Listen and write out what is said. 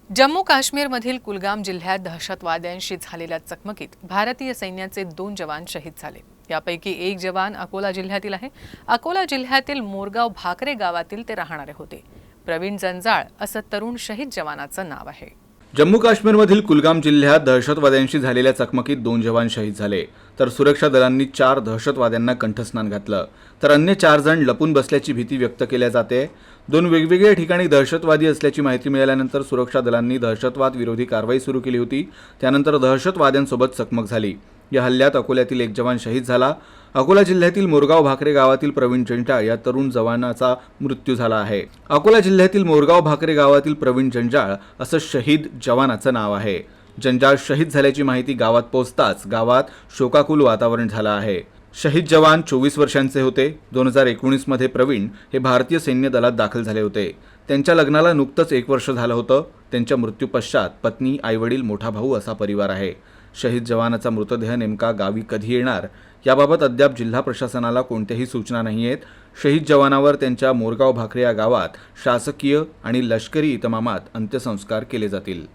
जम्मू काश्मीरमधील कुलगाम जिल्ह्यात दहशतवाद्यांशी झालेल्या चकमकीत भारतीय सैन्याचे 2 जवान शहीद झाले। यापैकी एक जवान अकोला जिल्ह्यातील आहे। अकोला जिल्ह्यातील मोरगाव भाकरे गावातील ते राहणारे होते। प्रवीण जंजाळ असं तरुण शहीद जवानाचं नाव आहे। जम्मू काश्मीरमधील कुलगाम जिल्ह्यात दहशतवाद्यांशी झालेल्या चकमकीत 2 जवान शहीद झाले, तर सुरक्षा दलांनी 4 दहशतवाद्यांना कंठस्नान घातलं, तर अन्य 4 जण लपून बसल्याची भीती व्यक्त केली जाते। 2 वेगवेगळ्या ठिकाणी दहशतवादी असल्याची माहिती मिळाल्यानंतर सुरक्षा दलांनी दहशतवाद विरोधी कारवाई सुरू केली होती। त्यानंतर दहशतवाद्यांसोबत चकमक झाली। या हल्ल्यात अकोल्यातील एक जवान शहीद झाला। अकोला जिल्ह्यातील मोरगाव भाकरे गावातील प्रवीण जंजाळ या तरुण जवानाचा मृत्यू झाला आहे। अकोला जिल्ह्यातील मोरगाव भाकरे गावातील प्रवीण जंजाळ असं शहीद जवानाचं नाव आहे। जंजाळ शहीद झाल्याची माहिती गावात पोहोचताच गावात शोकाकुल वातावरण झालं आहे। शहीद जवान 24 वर्षांचे होते। 2019 मध्ये प्रवीण हे भारतीय सैन्य दलात दाखल झाले होते। त्यांच्या लग्नाला नुकतंच 1 वर्ष झालं होतं। त्यांच्या मृत्यूपश्चात पत्नी, आईवडील, मोठा भाऊ असा परिवार आहे। शहीद जवानाचा मृतदेह नेमका गावी कधी येणार याबाबत अद्याप जिल्हा प्रशासनाला कोणत्याही सूचना नाही आहेत। शहीद जवानावर त्यांच्या मोरगाव भाकरे या गावात शासकीय आणि लष्करी इतमामात अंत्यसंस्कार केले जातील।